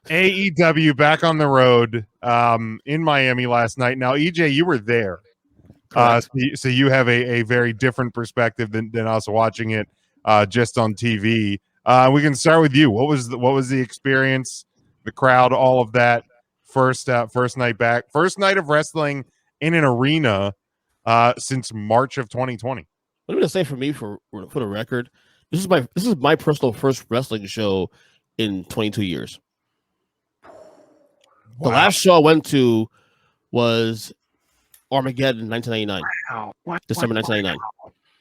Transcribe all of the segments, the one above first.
AEW back on the road in Miami last night. Now, EJ, you were there. So you have a very different perspective than us watching it just on TV. We can start with you. What was the experience, the crowd, all of that? First night back, first night of wrestling in an arena since March of 2020. What I'm gonna say for me, for the record, this is my personal first wrestling show in 22 years. The last show I went to was Armageddon in 1999. Wow. December 1999.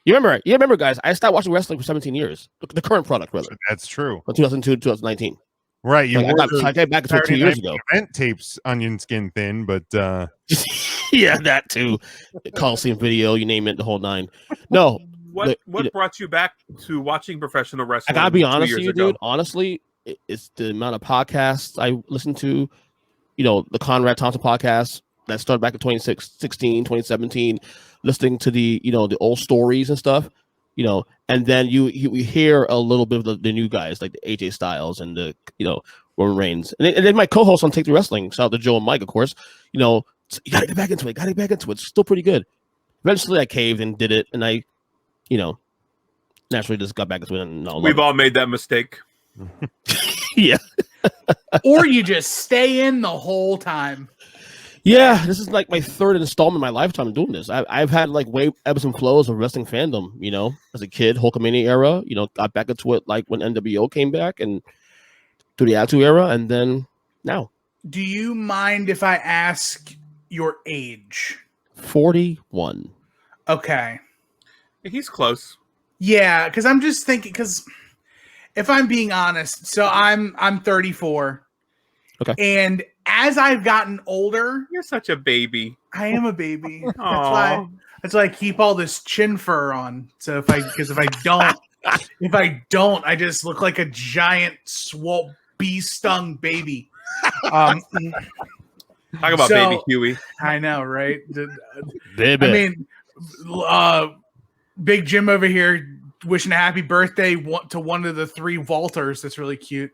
You remember, guys, I stopped watching wrestling for 17 years. The current product, rather. That's true. From 2002 to 2019. Right. You I got back to 2 years ago. Event tapes onion skin thin, but yeah, that too. Coliseum video, you name it, the whole nine. No. What brought you back to watching professional wrestling? I gotta be honest with you, dude. Honestly, it's the amount of podcasts I listen to. The Conrad Thompson podcast that started back in 2016, 2017, listening to the old stories and stuff, and then you hear a little bit of the new guys like the AJ Styles and the Roman Reigns, and then my co-host on Take the Wrestling, shout out to Joe and Mike, of course. You gotta get back into it. It's still pretty good. Eventually, I caved and did it, and I, naturally just got back into it. And we've all made that mistake. Yeah. Or you just stay in the whole time. Yeah, this is like my third installment in my lifetime doing this. I've had like way ebbs and flows of wrestling fandom, as a kid, Hulkamania era, got back into it like when NWO came back and through the Attitude era, and then now. Do you mind if I ask your age? 41. Okay. He's close. Yeah, because I'm just thinking, because if I'm being honest, so I'm 34. Okay. And as I've gotten older, you're such a baby. I am a baby. That's why I keep all this chin fur on. So if I don't, I just look like a giant bee stung baby. Talk about baby Huey. I know, right? Baby. I mean, Big Jim over here wishing a happy birthday to one of the three Walters. That's really cute.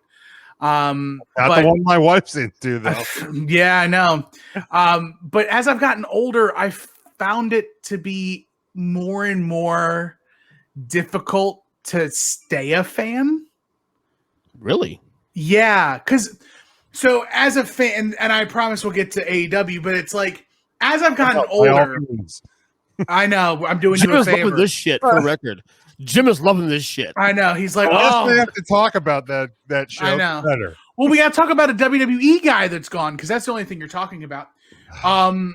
Not the one my wife's into, though. Yeah, I know. But as I've gotten older, I found it to be more and more difficult to stay a fan. Really? Yeah, because so as a fan, and I promise we'll get to AEW, but it's like as I've gotten older, I know I'm doing you a favor. Loving this shit for the record. Jim is loving this shit. I know. He's like, we have to talk about that show. I know. Better. Well, we got to talk about a WWE guy that's gone because that's the only thing you're talking about. Remind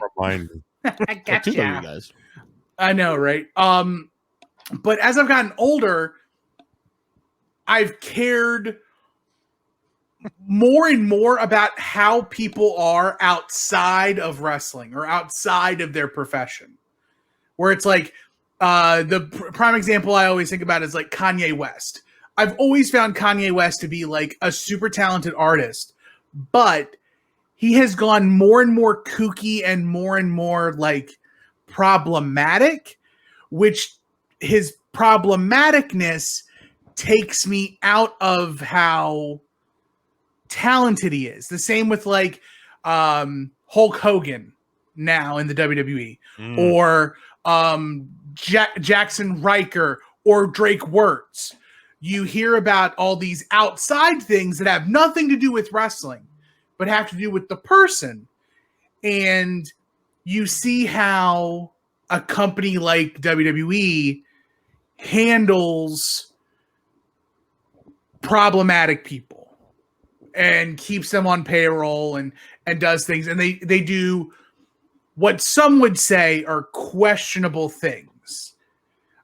me. I got you guys. I know, right? But as I've gotten older, I've cared more and more about how people are outside of wrestling or outside of their profession. Where it's like, the prime example I always think about is like Kanye West. I've always found Kanye West to be like a super talented artist, but he has gone more and more kooky and more like problematic, which his problematicness takes me out of how talented he is. The same with like Hulk Hogan now in the WWE or Jackson Riker or Drake Wirtz. You hear about all these outside things that have nothing to do with wrestling, but have to do with the person. And you see how a company like WWE handles problematic people and keeps them on payroll and does things. And they do what some would say are questionable things.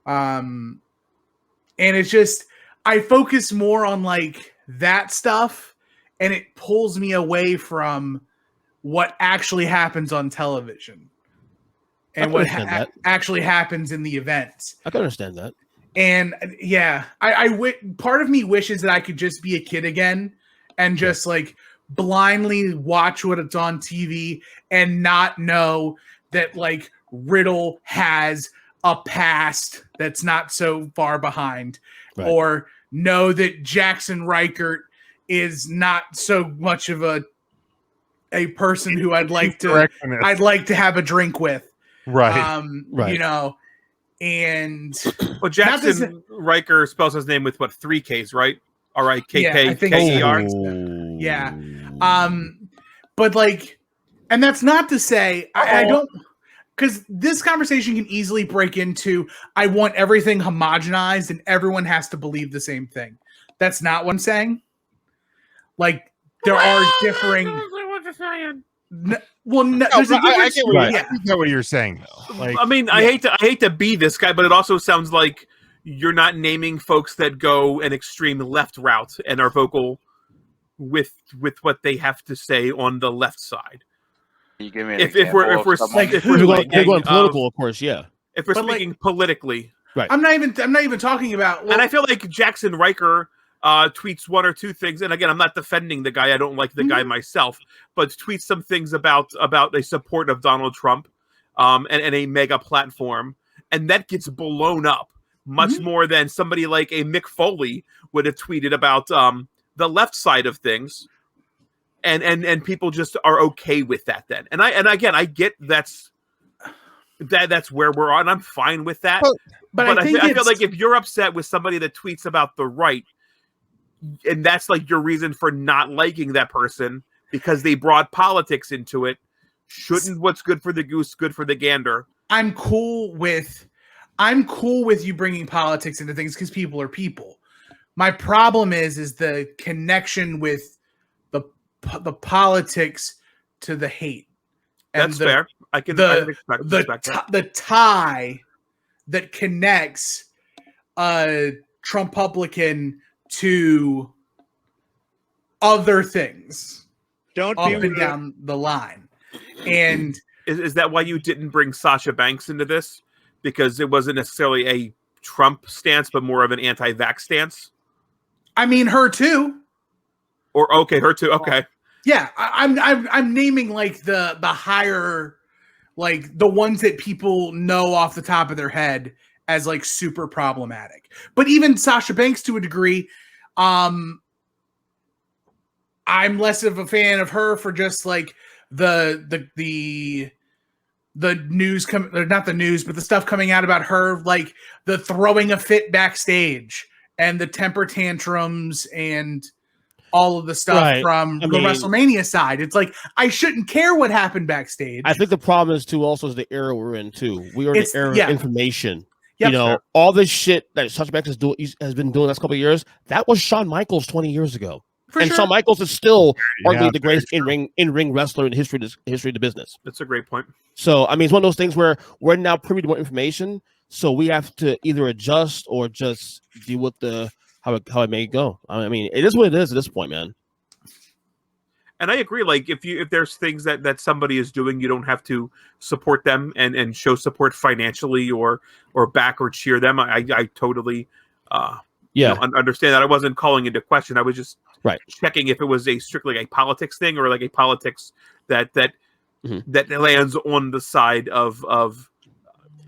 And it's just, I focus more on like that stuff and it pulls me away from what actually happens on television and what actually happens in the events. I can understand that. And yeah, part of me wishes that I could just be a kid again and just like blindly watch what it's on TV and not know that like Riddle has a past that's not so far behind, right. Or know that Jackson Reichert is not so much of a person who I'd like to have a drink with. Right. Right. You know, and Well, Jackson Riker spells his name with what, 3 Ks, right? R-I-K-K-K-E-R. Yeah. But like, and that's not to say I don't, because this conversation can easily break into I want everything homogenized and everyone has to believe the same thing. That's not what I'm saying. Like, there are differing. Well, no, there's a difference. I get what you're saying, though. Like, I mean, I hate to be this guy, but it also sounds like you're not naming folks that go an extreme left route and are vocal with what they have to say on the left side. Can you give me an If example we're of someone- if we're You're speaking going political, of course, yeah. If we're But, like, speaking politically, I'm not even talking about. and I feel like Jackson Riker tweets 1 or 2 things, and again, I'm not defending the guy. I don't like the guy myself, but tweets some things about a support of Donald Trump, and a mega platform, and that gets blown up much more than somebody like a Mick Foley would have tweeted about the left side of things, and people just are okay with that then. And I get that's where we're on. I'm fine with that. But I feel like if you're upset with somebody that tweets about the right, and that's like your reason for not liking that person because they brought politics into it, shouldn't what's good for the goose good for the gander? I'm cool with you bringing politics into things because people are people. My problem is the connection with the politics to the hate. That's fair. I can respect that. The tie that connects a Trump-publican to other things up and down the line. And is that why you didn't bring Sasha Banks into this? Because it wasn't necessarily a Trump stance, but more of an anti-vax stance? I mean, her too. Her too. Okay. Yeah, I'm naming like the higher, like the ones that people know off the top of their head as like super problematic. But even Sasha Banks to a degree, I'm less of a fan of her for just like the news not the news, but the stuff coming out about her, like the throwing a fit backstage and the temper tantrums and all of the stuff from the WrestleMania side. It's like, I shouldn't care what happened backstage. I think the problem is too also is the era we're in too. We are in the era of information. Yep, you know, all this shit that Sasha Banks has been doing the last couple of years, that was Shawn Michaels 20 years ago. Shawn Michaels is still arguably the greatest in-ring wrestler in the history of the business. That's a great point. So, I mean, it's one of those things where we're now privy to more information, so we have to either adjust or just deal with how it may go. I mean, it is what it is at this point, man. And I agree. Like, if there's things that somebody is doing, you don't have to support them and show support financially or back or cheer them. I totally understand that. I wasn't calling into question. I was just checking if it was strictly a politics thing or like a politics that lands on the side of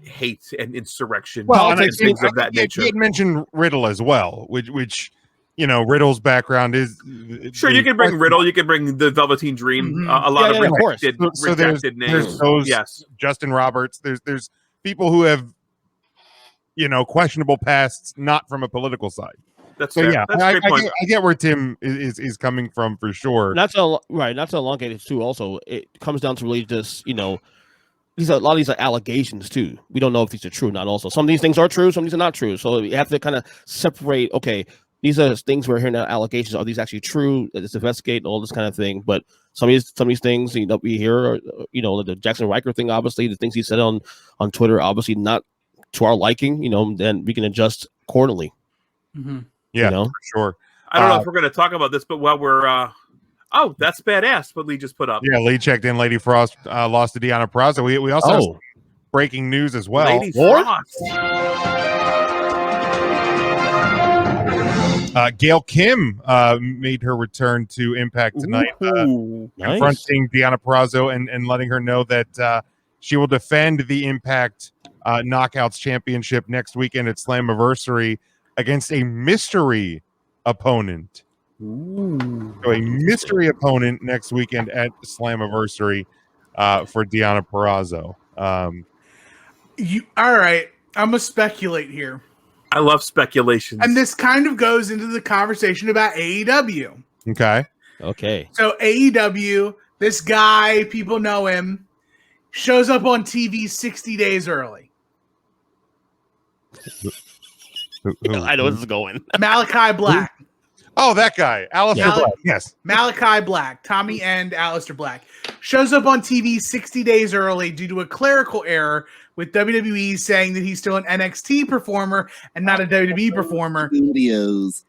hate and insurrection. Well, and things of that nature. You had mentioned Riddle as well, which you know, Riddle's background is sure. You can bring Riddle. You can bring the Velveteen Dream. A lot of redacted names. There's those, Justin Roberts. There's people who have, you know, questionable pasts, not from a political side. That's fair. Yeah. That's a great point. I get where Tim is coming from for sure. Not to elongate it too. Also, it comes down to really just, you know, a lot of these are allegations too. We don't know if these are true or not. Also, some of these things are true, some of these are not true. So you have to kind of separate. Okay, these are things we're hearing now. Allegations, are these actually true? Let's investigate and all this kind of thing. But some of these things, you know, we hear, are, you know, the Jackson Riker thing. Obviously, the things he said on Twitter, obviously not to our liking. You know, then we can adjust accordingly. Mm-hmm. Yeah, you know? for sure. I don't know if we're going to talk about this, but while we're oh, that's badass what Lee just put up. Yeah, Lee checked in. Lady Frost lost to Deanna Praza. We also have some breaking news as well. Lady Frost. Gail Kim made her return to Impact tonight, confronting Deanna Prazo and letting her know that she will defend the Impact Knockouts Championship next weekend at Slammiversary against a mystery opponent So a mystery opponent next weekend at Slammiversary for Deonna Purrazzo. All right. I'm gonna speculate here, I love speculations. and this kind of goes into the conversation about AEW. Okay. Okay. So AEW, this guy, people know him, shows up on TV 60 days early. I know where this is going. Malachi Black. Oh, that guy, Alistair Yeah. Black. Yes. Malachi Black, Tommy and Aleister Black, shows up on TV 60 days early due to a clerical error with WWE saying that he's still an NXT performer and not a WWE performer. Studios.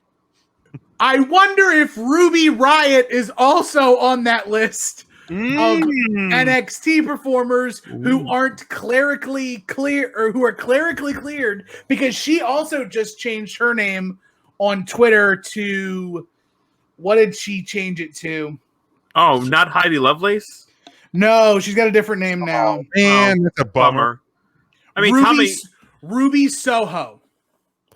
I wonder if Ruby Riott is also on that list of NXT performers who aren't clerically clear or who are clerically cleared, because she also just changed her name on Twitter to, what did she change it to? Oh, not Heidi Lovelace? No, she's got a different name now. Man, that's a bummer. I mean, Ruby Soho.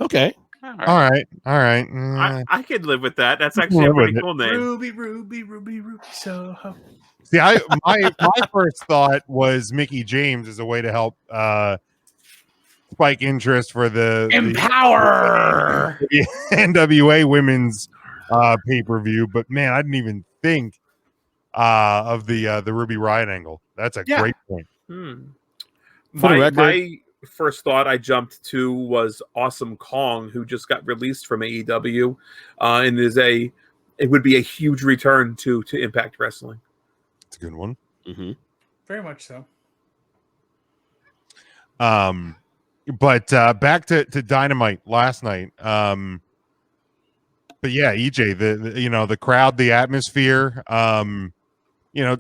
Okay. All right. I could live with that. That's actually a pretty cool name. Ruby Soho. See, my first thought was Mickey James as a way to help spike interest for the Empower. the NWA women's pay-per-view, but man, I didn't even think of the Ruby Riott angle. That's a great point. For the record- My first thought I jumped to was Awesome Kong, who just got released from AEW, and it would be a huge return to Impact Wrestling. It's a good one. Mm-hmm. Very much so. But back to Dynamite last night. But yeah, EJ, the crowd, the atmosphere,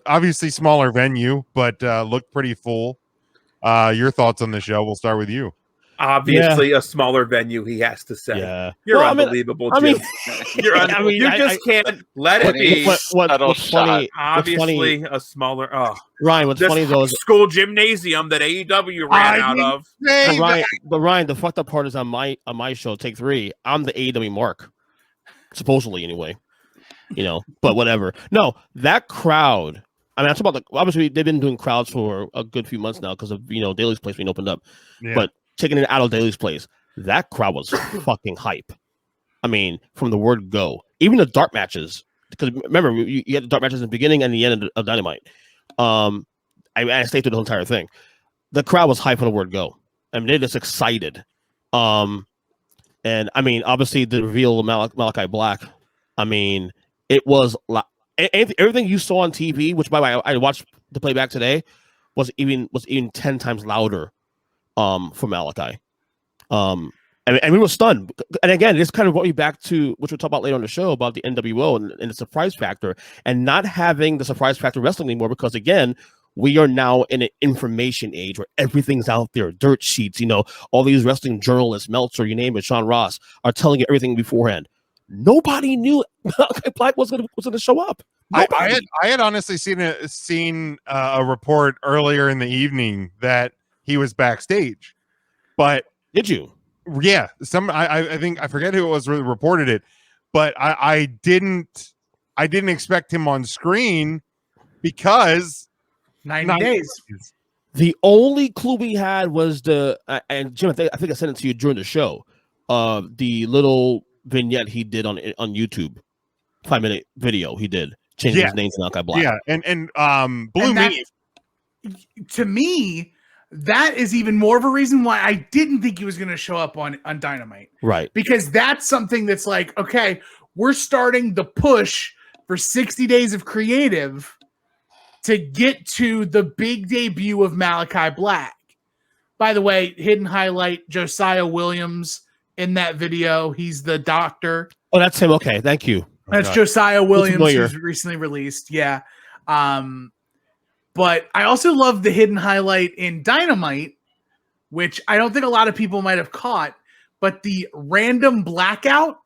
obviously smaller venue, but looked pretty full. Your thoughts on the show? We'll start with you. Obviously, a smaller venue, he has to say. Yeah. You're Well, unbelievable, I mean, Jim. You just can't let it be. What's funny? Obviously, a smaller. Ryan, what's This funny though is school gymnasium that AEW ran out of. Ryan, the fucked up part is on my show, Take 3. I'm the AEW mark, supposedly anyway. But whatever. No, that crowd. I mean, I'm talking about obviously they've been doing crowds for a good few months now because of Daly's Place being opened up. Yeah. But taking it out of Daly's Place, that crowd was fucking hype. I mean, from the word go, even the dark matches. Because remember, you had the dark matches in the beginning and the end of Dynamite. I stayed through the whole entire thing. The crowd was hype from the word go. I mean, they're just excited. And I mean, obviously the reveal of Malachi Black. I mean, it was everything you saw on TV, which by the way I watched the playback today, was even 10 times louder for Malachi. And we were stunned. And again, this kind of brought me back to which we'll talk about later on the show about the NWO and the surprise factor, and not having the surprise factor wrestling anymore, because again, we are now in an information age where everything's out there, dirt sheets, all these wrestling journalists, Meltzer, you name it, Sean Ross, are telling you everything beforehand. Nobody knew Malachi Black was going to show up. I had honestly seen a report earlier in the evening that he was backstage, but did you? Yeah, I think I forget who it was who reported it, but I didn't expect him on screen because 90 days. The only clue we had was and Jim, I think I sent it to you during the show. The little vignette he did on YouTube, 5-minute video he did, changing his name to Malachi Black. Yeah, and blew me. To me, that is even more of a reason why I didn't think he was going to show up on Dynamite. Right. Because that's something that's like, okay, we're starting the push for 60 days of creative to get to the big debut of Malachi Black. By the way, hidden highlight, Josiah Williams in that video. He's the doctor. Oh, that's him. Okay, thank you. That's Josiah Williams, who's recently released. Yeah. But I also love the hidden highlight in Dynamite, which I don't think a lot of people might have caught, but the random blackout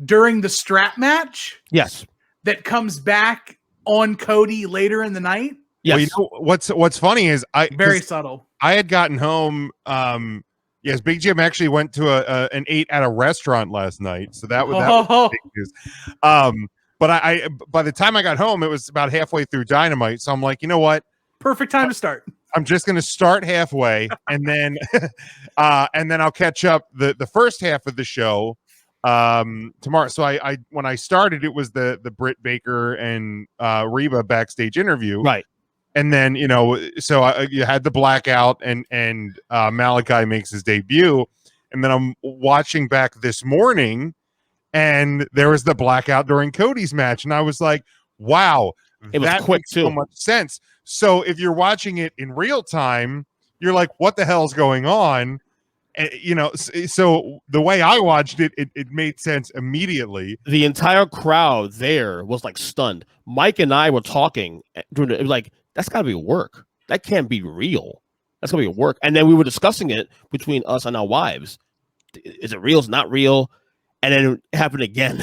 during the strap match. Yes. That comes back on Cody later in the night. Yes. Well, what's funny is very subtle. I had gotten home Yes, Big Jim actually went to an 8 at a restaurant last night, so that was big news. But I by the time I got home, it was about halfway through Dynamite, so I'm like, you know what? Perfect time to start. I'm just going to start halfway, and then I'll catch up the first half of the show tomorrow. So I when I started, it was the Britt Baker and Reba backstage interview, Right. and then you had the blackout, and Malachi makes his debut, and then I'm watching back this morning, and there was the blackout during Cody's match, and I was like, wow, It was that quick makes so too. much sense. So if you're watching it in real time, you're like, what the hell's going on? So the way I watched it, it made sense immediately. The entire crowd there was like stunned. Mike and I were talking during it was like, that's gotta be work. That can't be real. That's gonna be work. And then we were discussing it between us and our wives. Is it real? Is it not real? And then it happened again.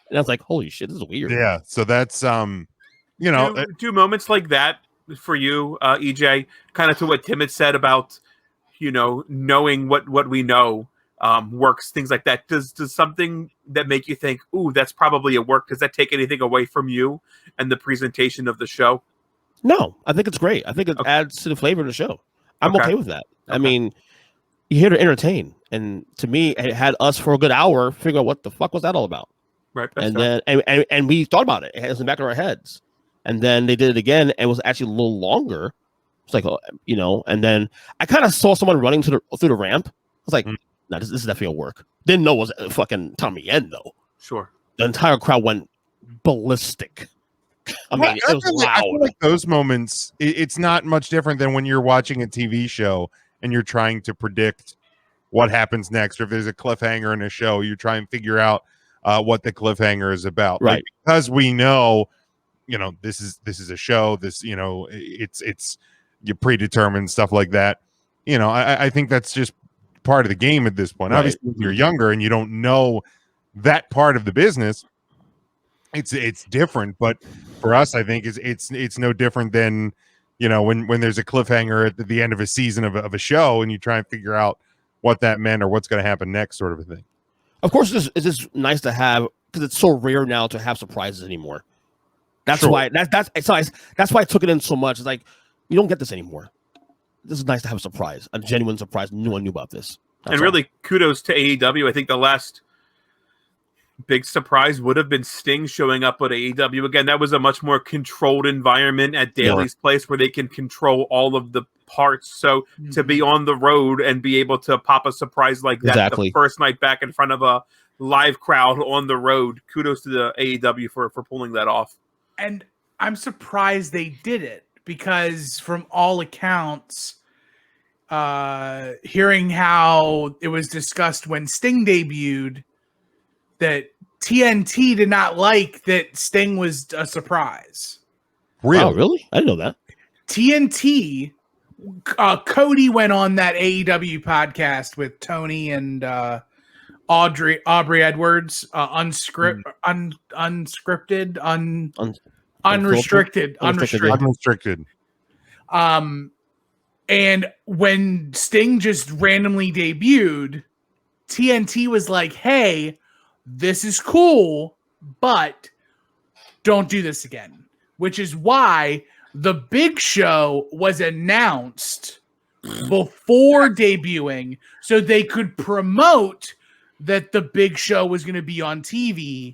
And I was like, holy shit, this is weird. Yeah. So that's do moments like that for you, EJ, kind of to what Tim had said about, knowing what we know works, things like that. Does something that make you think, ooh, that's probably a work? Does that take anything away from you and the presentation of the show? No, I think it's great. I think it Okay. adds to the flavor of the show. I'm Okay. okay with that. I Okay. mean, you're here to entertain. And to me, it had us for a good hour figure out what the fuck was that all about. Right. And then and we thought about it. It was in the back of our heads. And then they did it again, and it was actually a little longer. It's like, and then I kind of saw someone running through the ramp. I was like, no, this is definitely a work. Didn't know it was fucking Tommy Yen, though. Sure. The entire crowd went ballistic. I mean, it was I feel loud. like those moments, it's not much different than when you're watching a TV show and you're trying to predict what happens next, or if there's a cliffhanger in a show, you try and figure out what the cliffhanger is about. Right. Like, because we know, this is a show. This, it's you predetermined stuff like that. I think that's just part of the game at this point. Right. Obviously, when you're younger and you don't know that part of the business, it's different. But for us, I think it's no different than when there's a cliffhanger at the end of a season of a show, and you try and figure out what that meant or what's going to happen next, sort of a thing. Of course, it's just nice to have, because it's so rare now to have surprises anymore. That's Sure. why that's why I took it in so much. It's like, you don't get this anymore. This is nice to have a surprise, a genuine surprise. No one knew about this. That's And all. really, kudos to AEW. I think the last big surprise would have been Sting showing up at AEW. Again, that was a much more controlled environment at Daly's place, where they can control all of the parts. So to be on the road and be able to pop a surprise like that Exactly. the first night back in front of a live crowd on the road, kudos to the AEW for pulling that off. And I'm surprised they did it, because from all accounts, hearing how it was discussed when Sting debuted, that TNT did not like that Sting was a surprise. Wow, really? I didn't know that. TNT, Cody went on that AEW podcast with Tony and Aubrey Edwards, unscripted, unrestricted. Unrestricted. And when Sting just randomly debuted, TNT was like, hey, this is cool, but don't do this again. Which is why the Big Show was announced before debuting, so they could promote that the Big Show was going to be on TV.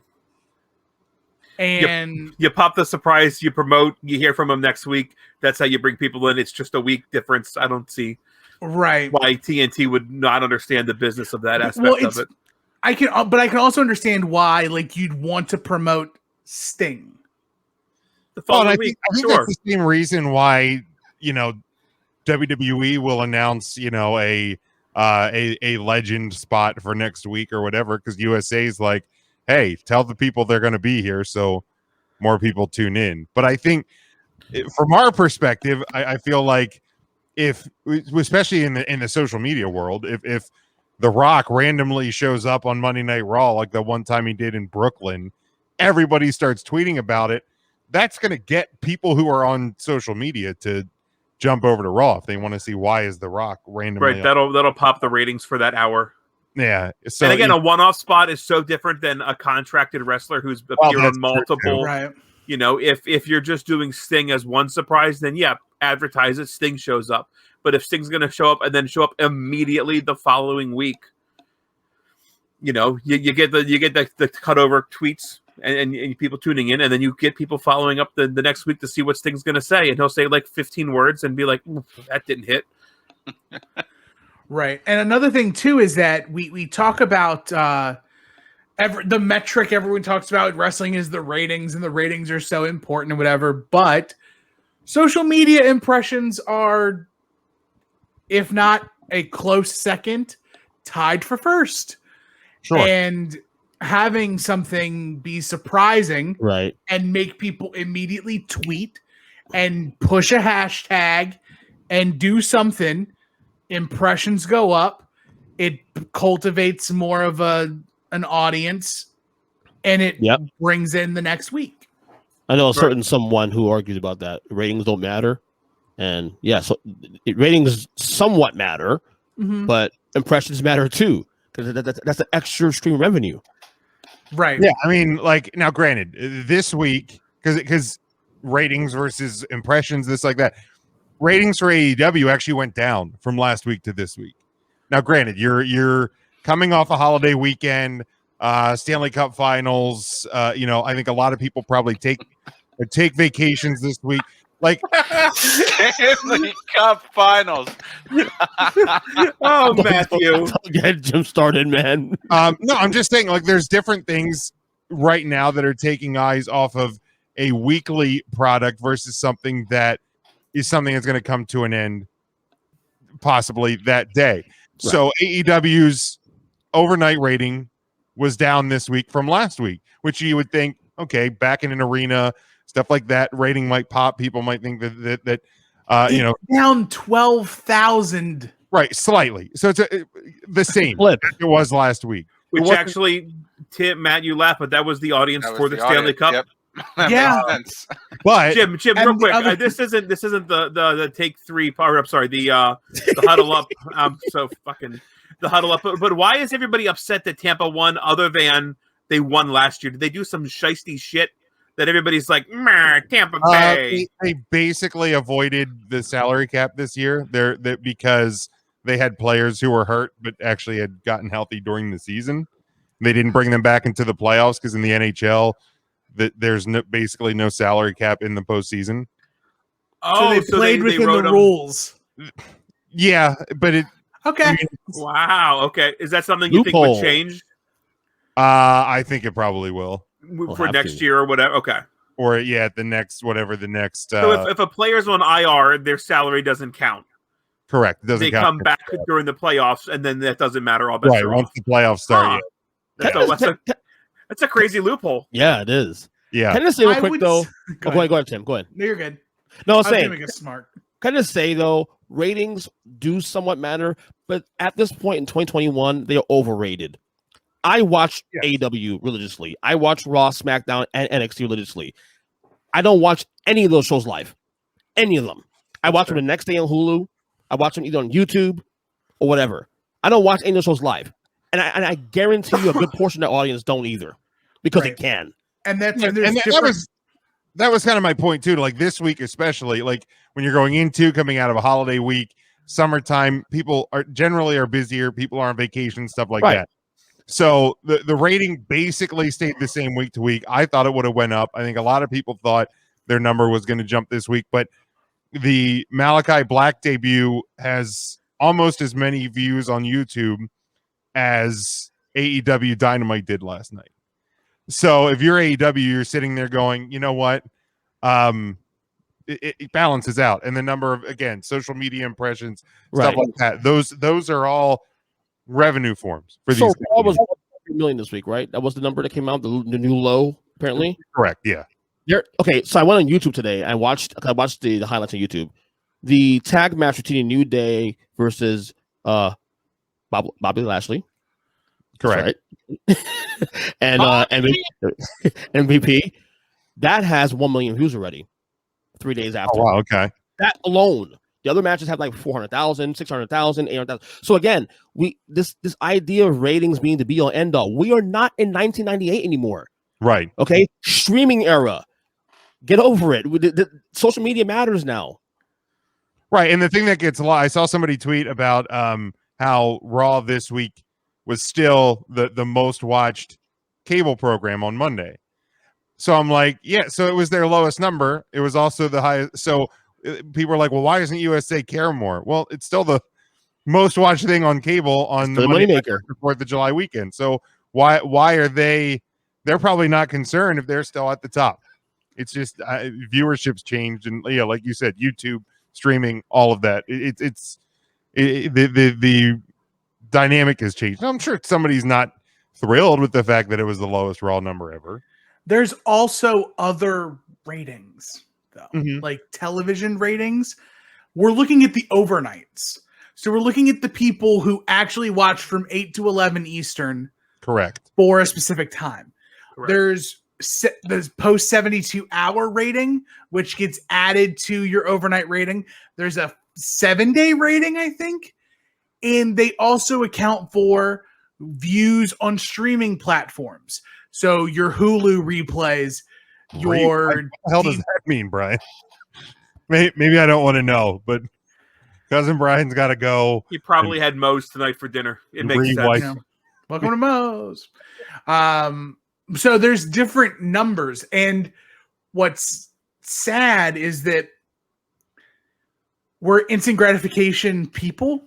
And You pop the surprise, you promote, you hear from them next week. That's how you bring people in. It's just a week difference. I don't see right, why TNT would not understand the business of that aspect of it. I can also understand why, like, you'd want to promote Sting. The Well, and following I week, think sure. that's the same reason why WWE will announce a legend spot for next week or whatever, because USA's like, hey, tell the people they're going to be here so more people tune in. But I think from our perspective, I feel like if, especially in the social media world, if The Rock randomly shows up on Monday Night Raw, like the one time he did in Brooklyn, everybody starts tweeting about it. That's going to get people who are on social media to jump over to Raw if they want to see why is The Rock randomly. Right, that'll pop the ratings for that hour. Yeah. So and again, a one-off spot is so different than a contracted wrestler who's appeared that's on true, multiple. Right. You know, if you're just doing Sting as one surprise, then yeah, advertise it. Sting shows up. But if Sting's going to show up and then show up immediately the following week, you know, you get the cut over tweets and people tuning in, and then you get people following up the next week to see what Sting's going to say, and he'll say like 15 words and be like, that didn't hit. Right. And another thing too is that we talk about the metric everyone talks about in wrestling is the ratings, and the ratings are so important and whatever, but social media impressions are, if not a close second, tied for first. Sure. And having something be surprising Right. and make people immediately tweet and push a hashtag and do something, impressions go up, it cultivates more of an audience, and it brings in the next week. I know a certain someone who argues about that. Ratings don't matter. And yeah, so ratings somewhat matter, but impressions matter too, because that's an extra stream revenue. Right. Yeah. I mean, like, now granted, this week, because ratings versus impressions, this like that, ratings for AEW actually went down from last week to this week. Now, granted, you're coming off a holiday weekend, Stanley Cup Finals. You know, I think a lot of people probably take vacations this week. Like Stanley Cup Finals. Oh, Matthew. Get Jim started, man. No, I'm just saying, like, there's different things right now that are taking eyes off of a weekly product versus something that's going to come to an end possibly that day. Right. So AEW's overnight rating was down this week from last week, which you would think, okay, back in an arena, stuff like that, rating might pop. People might think that you know, down 12,000. Right, slightly. So it's the same flip it was last week. Which actually, Matt, you laugh, but that was the audience for the Stanley Cup. Yep. Yeah, but Jim, real quick, this isn't the take three part. I'm sorry, the huddle up. So fucking the huddle up. But why is everybody upset that Tampa won, other than they won last year? Did they do some shiesty shit that everybody's like, Tampa Bay? They basically avoided the salary cap this year. They're because they had players who were hurt but actually had gotten healthy during the season. They didn't bring them back into the playoffs because in the NHL, there's basically no salary cap in the postseason. Oh, so they played within the rules. Yeah, but it. Okay. I mean, wow. Okay. Is that something you think would change? I think it probably will for next year or whatever. Okay. Or the next whatever the next. So if a player's on IR, their salary doesn't count. Correct. It doesn't they count. come back during the playoffs, and then that doesn't matter. All right. Once the playoffs start. That's a crazy loophole. Yeah, it is. Yeah. Can I just say real quick though? Go ahead, Tim. Go ahead. No, you're good. No, I'm saying. Smart. Can I just say though, ratings do somewhat matter, but at this point in 2021, they are overrated. I watch AEW religiously. I watch Raw, SmackDown, and NXT religiously. I don't watch any of those shows live. Any of them. I watch them the next day on Hulu. I watch them either on YouTube or whatever. I don't watch any of those shows live. And I guarantee you a good portion of the audience don't either, because it can. And that was kind of my point too. Like this week, especially, like when you're coming out of a holiday week, summertime, people are generally busier. People are on vacation, stuff like that. So the rating basically stayed the same week to week. I thought it would have went up. I think a lot of people thought their number was going to jump this week, but the Malachi Black debut has almost as many views on YouTube as AEW Dynamite did last night. So if you're AEW, you're sitting there going, you know what? It balances out. And the number of, again, social media impressions, stuff like that. Those are all revenue forms for these. So Raw was 1 million this week, right? That was the number that came out, the new low, apparently. Correct, yeah. Okay, so I went on YouTube today. I watched the highlights on YouTube. The tag match between New Day versus Bobby Lashley. Correct. And MVP. That has 1 million views already. 3 days after. Oh, wow, okay. That alone. The other matches had like 400,000, 600,000, 800,000. So again, this idea of ratings being the be all end all. We are not in 1998 anymore. Right. Okay, streaming era. Get over it. The social media matters now. Right. And the thing that gets a lot, I saw somebody tweet about how Raw this week was still the most watched cable program on Monday. So I'm like, yeah, so it was their lowest number. It was also the highest. So people are like, well, why doesn't USA care more? Well, it's still the most watched thing on cable on the moneymaker, 4th of July weekend. So why are they're probably not concerned if they're still at the top. It's just viewership's changed, and yeah, like you said, YouTube streaming, all of that. The dynamic has changed. I'm sure somebody's not thrilled with the fact that it was the lowest Raw number ever. There's also other ratings, though, Mhm. like television ratings. We're looking at the overnights. So we're looking at the people who actually watch from 8 to 11 Eastern Correct. for a specific time. Correct. There's post 72 hour rating, which gets added to your overnight rating. There's a 7-day rating, I think. And they also account for views on streaming platforms. So your Hulu replays, your What the hell does that mean, Brian? Maybe I don't want to know, but cousin Brian's got to go. He probably had Moe's tonight for dinner. It makes sense. Re-wife. Yeah. Welcome to Moe's. So there's different numbers, and what's sad is that we're instant gratification people,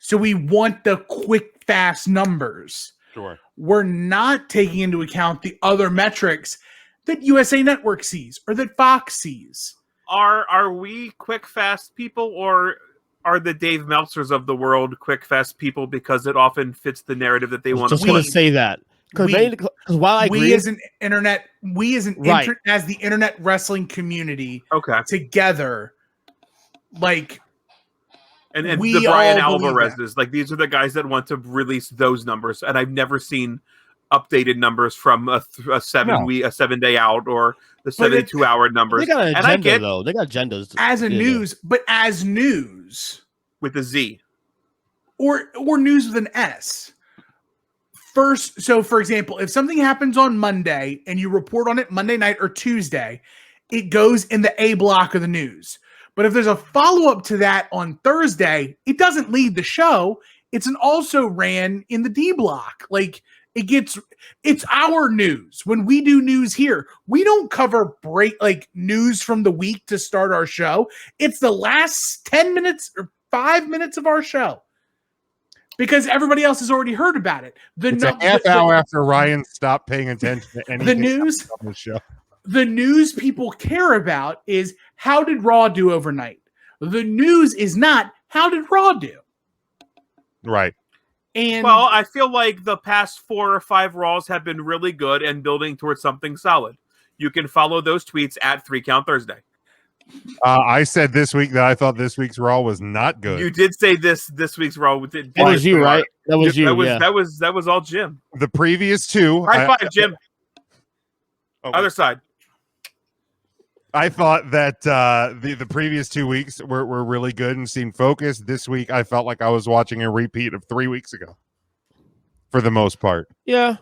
so we want the quick, fast numbers. Sure. We're not taking into account the other metrics that USA Network sees or that Fox sees. Are we quick, fast people, or are the Dave Meltzers of the world quick, fast people because it often fits the narrative that they want to Just going to push? say that. Because while I agree, we as an internet, Right. as the internet wrestling community Okay. together, like And we the Brian all believe Alvarez's, like these are the guys that want to release those numbers, and I've never seen updated numbers from a 7-day out or the 72-hour numbers. they got an and I agenda, get though. They got agendas. as a Yeah. news, but as news with a Z. or news with an S. First, so for example, if something happens on Monday and you report on it Monday night or Tuesday, it goes in the A block of the news. But if there's a follow-up to that on Thursday, it doesn't lead the show. It's an also ran in the D block. Like it's our news. When we do news here, we don't cover news from the week to start our show. It's the last 10 minutes or 5 minutes of our show. Because everybody else has already heard about it. It's a half hour after Ryan stopped paying attention to anything the news on the show. The news people care about is how did Raw do overnight? The news is not how did Raw do? Right. And Well, I feel like the past 4 or 5 Raws have been really good and building towards something solid. You can follow those tweets at 3 Count Thursday. I said this week that I thought this week's Raw was not good. You did say this week's Raw. That was you, right? That was you. That was all Jim. The previous two, High five, Jim. Oh, Other side. I thought that the previous 2 weeks were really good and seemed focused. This week, I felt like I was watching a repeat of 3 weeks ago, for the most part. Yeah.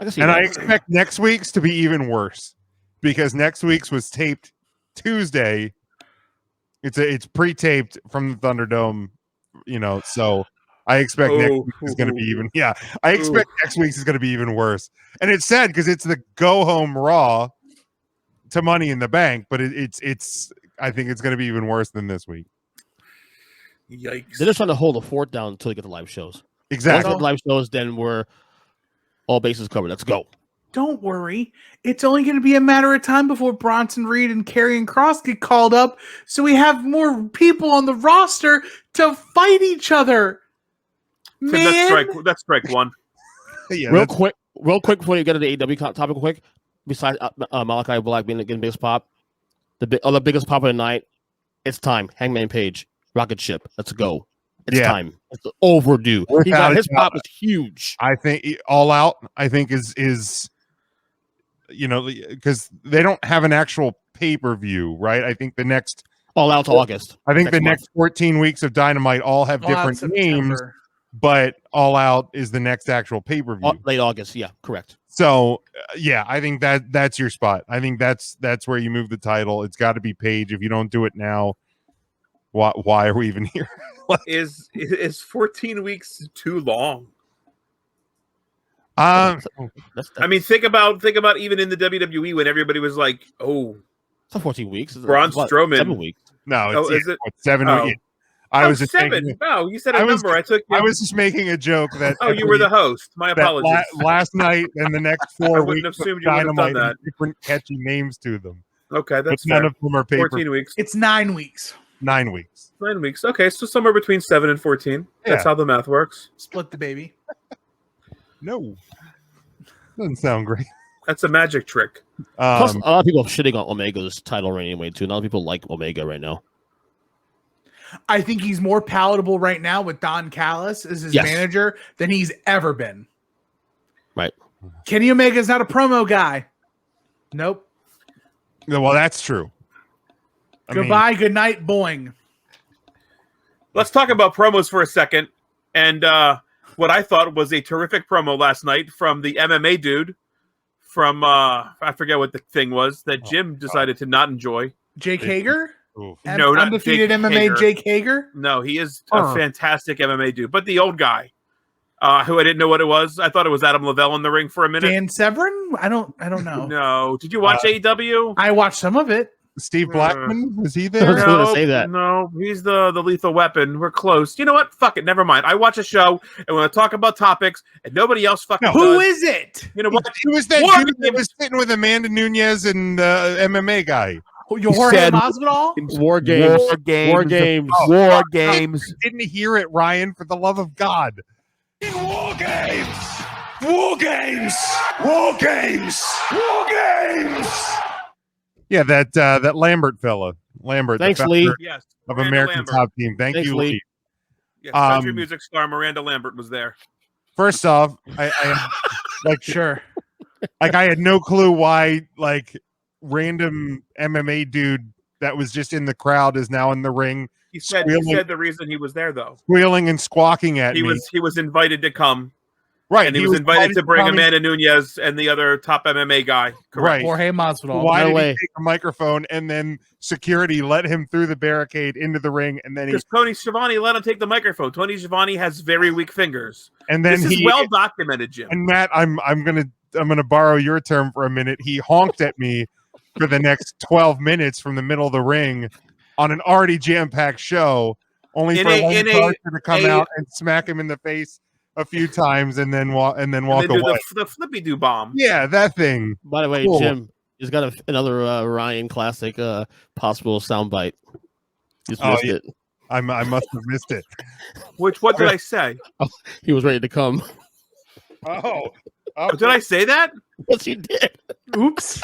I can see And that. I expect next week's to be even worse because next week's was taped Tuesday. It's pre-taped from the Thunderdome, so I expect next week is going to be even. Yeah, I expect next week's is going to be even worse. And it's sad because it's the go home Raw to Money in the Bank, but it's I think it's going to be even worse than this week. Yikes. They're just trying to hold the fort down until they get the live shows. Exactly. Once the live shows, then we're all bases covered. Let's go. don't worry. It's only going to be a matter of time before Bronson Reed and Karrion Kross get called up, so we have more people on the roster to fight each other. Man, That's strike one. Yeah, real quick before you get to the AEW topic, quick. Besides Malachi Black getting the biggest pop, the other biggest pop of the night. It's time. Hangman Page, rocket ship. Let's go. It's time. It's overdue. His pop is huge. I think All Out. I think is because they don't have an actual pay-per-view, right? I think the next All out to August. I think the month. next 14 weeks of Dynamite all have All out different names, September. but All Out is the next actual pay-per-view. Late August. Yeah, correct. So yeah, I think that's your spot. I think that's where you move the title. It's got to be Paige. If you don't do it now, why are we even here? Is 14 weeks too long? That's I mean, think about even in the WWE when everybody was like, "Oh, it's not 14 weeks. Braun It's what, Strowman. 7 weeks. No, Oh, it's is it? 7 Oh. weeks. I was just 7." making, No, you said a I was- number. I was just making a joke that Oh, you were the host. My that apologies. last night and the next I 4 wouldn't weeks have of assumed you would have done Dynamite have that. different catchy names to them. Okay, But that's none fair. of them are paper. 14 weeks, It's 9 weeks. 9 weeks. 9 weeks. Okay, so somewhere between 7 and 14. That's Yeah. how the math works. Split the baby. No, doesn't sound great. That's a magic trick. Plus, a lot of people are shitting on Omega's title reign anyway, too. A lot of people like Omega right now. I think he's more palatable right now with Don Callis as his Yes. manager than he's ever been. Right. Kenny Omega's not a promo guy. Nope. Well, that's true. I mean, Goodbye, good night, boing. Let's talk about promos for a second. And what I thought was a terrific promo last night from the MMA dude from I forget what the thing was that Jim decided to not enjoy. Jake Hager? oof. No, not Undefeated Jake MMA Hager. Jake Hager? No, he is Huh. a fantastic MMA dude, but the old guy who I didn't know what it was. I thought it was Adam Lavelle in the ring for a minute. Dan Severn? I don't know. No, did you watch AEW? I watched some of it. Steve Blackman, was he I there? was gonna say that. No, he's the lethal weapon. We're close. You know what? Fuck it. Never mind. I watch a show and when I talk about topics and nobody else fucking Who does, is it? you know what? He was that War dude that Games. was sitting with Amanda Nunez and the MMA guy. Jorge said- Masvidal? War games. War games. War games. War games. Didn't hear it, Ryan, for the love of God. War games! War games! War games! War games! Yeah, that Lambert fella. Lambert, Thanks, the Lee. founder Yes. of Miranda American Lambert. Top Team. Thank Thanks, you, Lee. Lee. Yes, country Um, music star Miranda Lambert was there. First off, I like Sure. like I had no clue why like random MMA dude that was just in the crowd is now in the ring He said the reason he was there though. squealing and squawking at He me. was invited to come. right, And he was invited to bring come- Amanda Nunez and the other top MMA guy. Correct. Right. Jorge Masvidal. Why No did way. he take a microphone and then security let him through the barricade into the ring and then he Because Tony Schiavone let him take the microphone. Tony Schiavone has very weak fingers. and then This is he well documented, Jim. and Matt, I'm gonna borrow your term for a minute. He honked at me for the next 12 minutes from the middle of the ring on an already jam-packed show, only In for a- Lance in a- Archer to come a- out and smack him in the face a few times and then walk And walk then do away. the flippy do bomb. Yeah, that thing. By the way, Cool. Jim, he's got another Ryan classic possible soundbite. Just Oh, missed yeah. it. I must have missed it. What did I say? He was ready to come. Oh, Did I say that? Yes, you did. Oops.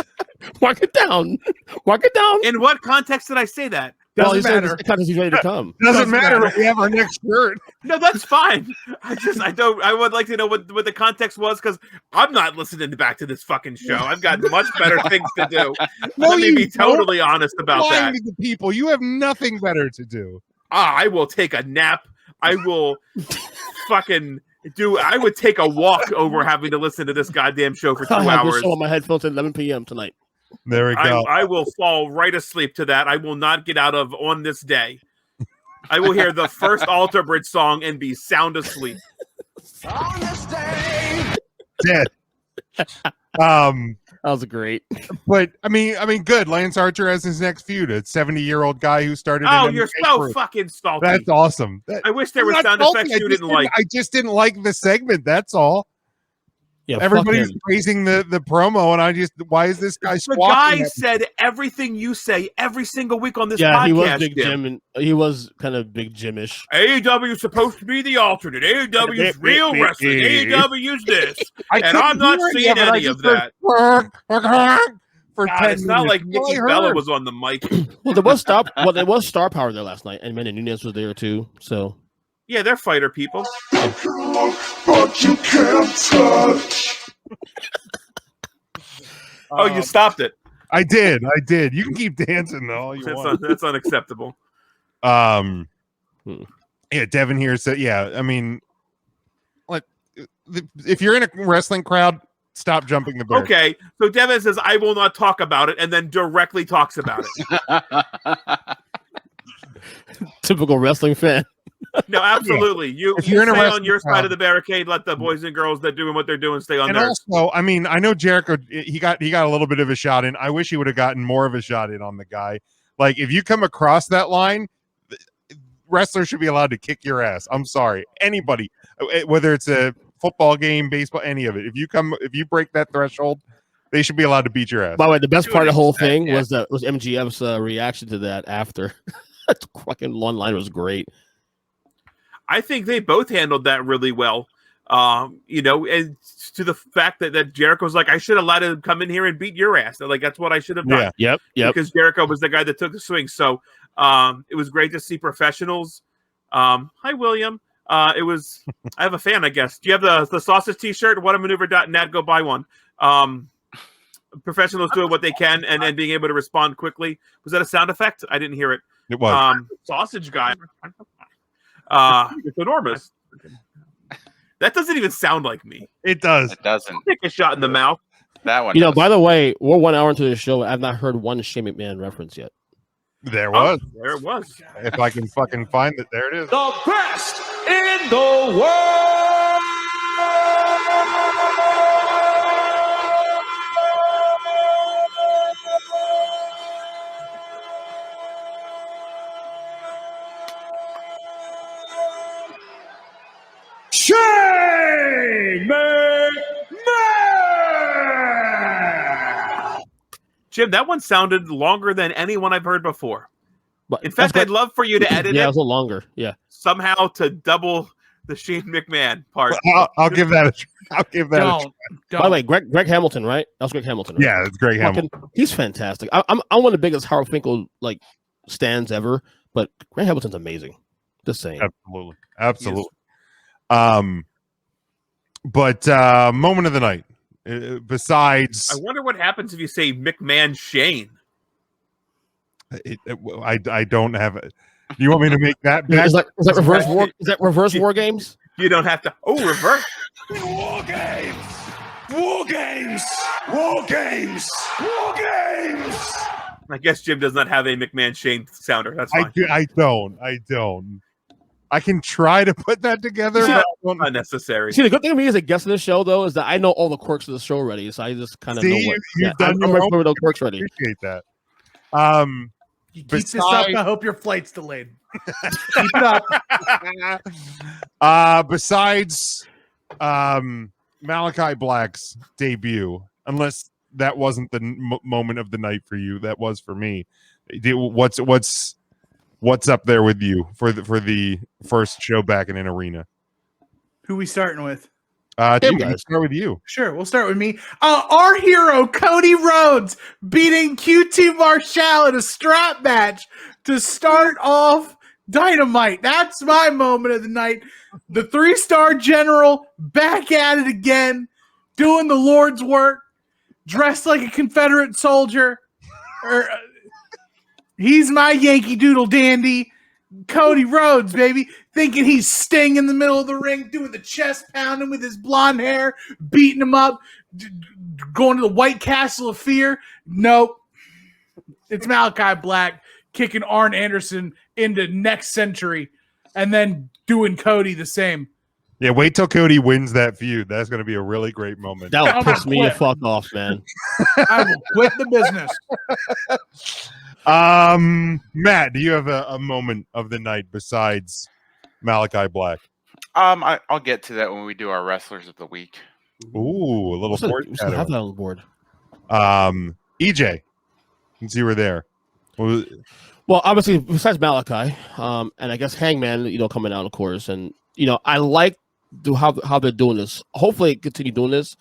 Mark it down. Mark it down. In what context did I say that? Well, Doesn't he said matter. it's because he's ready to come. Doesn't Doesn't matter. matter. We have our next shirt. No, that's fine. I would like to know what the context was because I'm not listening back to this fucking show. I've got much better things to do. No, Let me you be don't. totally honest about that. Lying to the people. You have nothing better to do. I will take a nap. I will fucking I would take a walk over having to listen to this goddamn show for 2 I have this hours. show on my headphones at 11 p.m. tonight. There we go. I will fall right asleep to that. I will not get out of on this day. I will hear the first Alter Bridge song and be sound asleep. Dead. That was great. But I mean, good. Lance Archer has his next feud. A 70-year-old guy who started. Oh, in you're MMA so career. fucking salty. That's awesome. I wish there were I'm not sound salty. effects I you just didn't like. I just didn't like the segment. That's all. Yeah, Everybody's fuck him. praising the promo, and I just, why is this guy The squawking? guy at me? said everything you say every single week on this Yeah, podcast. he was Big Jim. Jim, and he was kind of Big Jimish. AEW is supposed to be the alternate. AEW is real wrestling. AEW is this. I And couldn't I'm not hear seeing it, I any just of that. heard for God, 10 it's not minutes. like That's all Nikki I Bella heard. was on the mic. Well, there was star power there last night, and Amanda Nunez was there too. So Yeah, they're fighter people. But you can't touch. Oh, you stopped it. I did. You can keep dancing though all you want. That's unacceptable. Yeah, Devin here said, yeah, I mean, like, if you're in a wrestling crowd, stop jumping the barricade. Okay, so Devin says, I will not talk about it, and then directly talks about it. Typical wrestling fan. No, absolutely. You you're in a stay on wrestling your side crowd. of the barricade. Let the boys and girls that doing what they're doing stay on And theirs. also, I mean, I know Jericho, he got a little bit of a shot in. I wish he would have gotten more of a shot in on the guy. Like, if you come across that line, wrestlers should be allowed to kick your ass. I'm sorry. Anybody, whether it's a football game, baseball, any of it. If you break that threshold, they should be allowed to beat your ass. By the way, the best To part an of the whole extent, thing yeah. was MGF's reaction to that after. That fucking one line was great. I think they both handled that really well. And to the fact that Jericho's like, I should have let him come in here and beat your ass. Like, that's what I should have done. Yeah. Yep. Because Jericho was the guy that took the swing. So it was great to see professionals. Hi, William. I have a fan, I guess. Do you have the sausage t-shirt? Whatamaneuver.net. Go buy one. Professionals doing what they can and being able to respond quickly. Was that a sound effect? I didn't hear it. It was. Sausage guy. It's enormous. That doesn't even sound like me. It does. It doesn't. Take a shot in the mouth. That one. You know, does. by the way, we're 1 hour into the show. I've not heard one Shane McMahon reference yet. There was. There it was. If I can fucking find it, there it is. The best in the world. Shane McMahon. Jim, that one sounded longer than anyone I've heard before. But In fact, I'd love for you to edit yeah, it it was a little longer. Yeah. somehow to double the Shane McMahon part. I'll give that a try. I'll give that a try. Don't. By the way, Greg Hamilton, right? That was Greg Hamilton. Right? Yeah, it's Greg Hamilton. He's fantastic. I'm one of the biggest Harold Finkel like stands ever, but Greg Hamilton's amazing. Just saying. Absolutely. But moment of the night. Besides, I wonder what happens if you say McMahon Shane. I don't have it. You want me to make that back? Is that reverse war? Is that reverse war games? You don't have to. Oh, reverse. War games. War games. War games. War games. I guess Jim does not have a McMahon Shane sounder. That's fine. I don't. I can try to put that together. Yeah. But Not necessary. See, the good thing of me as a guest of the show, though, is that I know all the quirks of the show already, so I just kind of know See, what. you've done I'm your familiar own- with those quirks already. appreciate that. You keep this up. I hope your flight's delayed. Keep it up. Besides Malachi Black's debut, unless that wasn't the moment of the night for you, that was for me. What's up there with you for the first show back in an arena? Who we starting with? Jim, we can start with you. Sure, we'll start with me. Our hero, Cody Rhodes, beating QT Marshall in a strap match to start off Dynamite. That's my moment of the night. The 3-star general back at it again, doing the Lord's work, dressed like a Confederate soldier. He's my Yankee Doodle dandy. Cody Rhodes, baby, thinking he's Sting in the middle of the ring, doing the chest pounding with his blonde hair, beating him up, going to the White Castle of Fear. Nope. It's Malachi Black kicking Arn Anderson into next century and then doing Cody the same. Yeah, wait till Cody wins that feud. That's going to be a really great moment. That would I'm piss me the quit. fuck off, man. I will quit the business. Matt, do you have a moment of the night besides Malachi Black? I'll get to that when we do our wrestlers of the week. Ooh, a little We still foreshadowing. have that on the board. EJ, since you were there. Well, obviously, besides Malachi, and I guess Hangman, coming out, of course, and I like how they're doing this. Hopefully, continue doing this.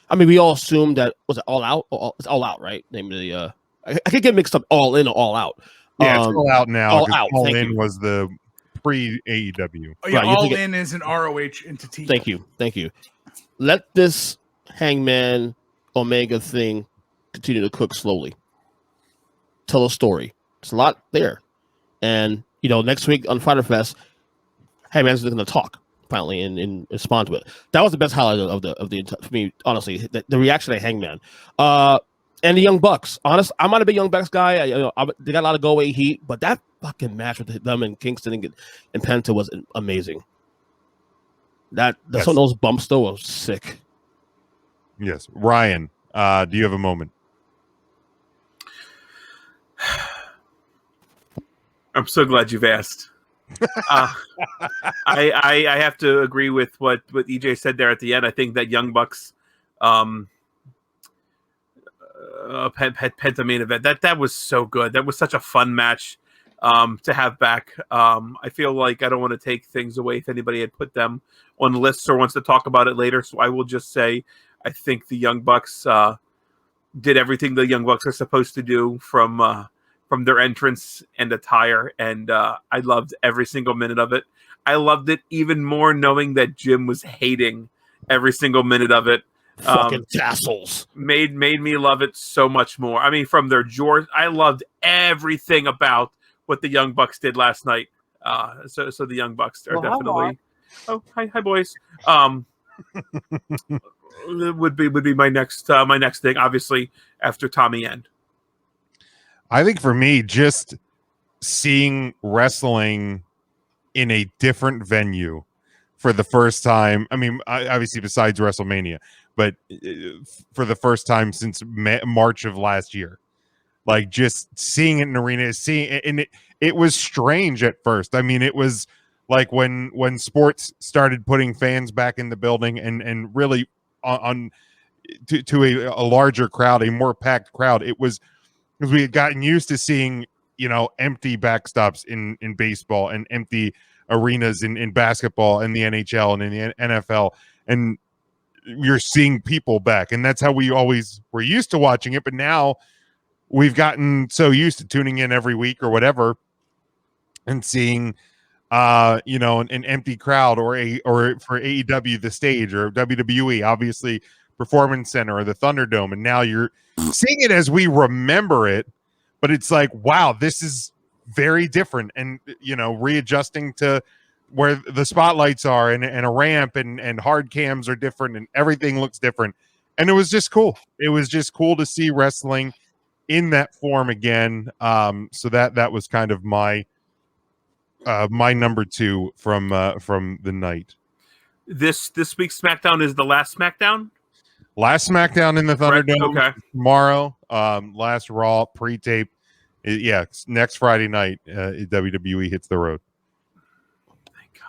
I mean, we all assumed that was it All Out. It's All Out, right? Name of the. I could get mixed up. All In or All Out. Yeah, it's all out now. All 'cause Out, All thank In you. was the pre-AEW. Oh, yeah, Right, you All think In is an ROH entity. Thank you. Let this Hangman Omega thing continue to cook slowly. tell a story. It's a lot there. And, next week on Fighter Fest, Hangman's going to talk finally and respond to it. That was the best highlight of the for me, honestly, the reaction to Hangman. And the Young Bucks. Honest, I'm not a big Young Bucks guy. They got a lot of go away heat, but that fucking match with them and Kingston and Penta was amazing. Some of those bumps though was sick. Yes, Ryan. Do you have a moment? I'm so glad you've asked. I have to agree with what EJ said there at the end. I think that Young Bucks Penta main event that was so good. That was such a fun match to have back. I feel like I don't want to take things away if anybody had put them on lists or wants to talk about it later. So I will just say I think the Young Bucks did everything the Young Bucks are supposed to do from their entrance and attire, and I loved every single minute of it. I loved it even more knowing that Jim was hating every single minute of it. Fucking tassels made me love it so much more. I mean, from their George, I loved everything about what the Young Bucks did last night. So the Young Bucks are definitely. Hi boys. Would be my next thing, obviously after Tommy End. I think for me, just seeing wrestling in a different venue for the first time. I mean, obviously besides WrestleMania, but for the first time since March of last year, like just seeing it in arena, it was strange at first. I mean, it was like when sports started putting fans back in the building and really to a larger crowd, a more packed crowd. It was because we had gotten used to seeing, empty backstops in baseball and empty arenas in basketball and the NHL and in the NFL. And you're seeing people back. And that's how we always were used to watching it. But now we've gotten so used to tuning in every week or whatever and seeing, an empty crowd or for AEW, the stage, or WWE, obviously Performance Center or the Thunderdome. And now you're seeing it as we remember it, but it's like, wow, this is very different. And, readjusting to where the spotlights are and a ramp and hard cams are different and everything looks different. And it was just cool. It was just cool to see wrestling in that form again. So that was kind of my number 2 from the night. This week's SmackDown is the last SmackDown. Last SmackDown in the Thunderdome. Okay. Tomorrow. Last Raw pre-tape. Next Friday night, WWE hits the road. Thank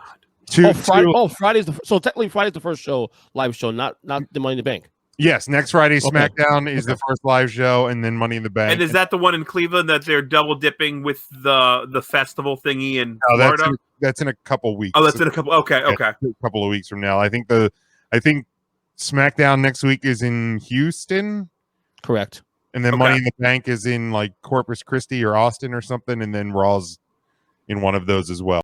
God. Friday's so technically Friday's the first live show, not the Money in the Bank. Yes, next Friday SmackDown is the first live show, and then Money in the Bank. And is that the one in Cleveland that they're double dipping with the festival thingy in Florida? That's in a couple weeks. Oh, that's in a couple. Okay. A couple of weeks from now. I think SmackDown next week is in Houston. Correct. And then Money in the Bank is in like Corpus Christi or Austin or something, and then Raw's in one of those as well.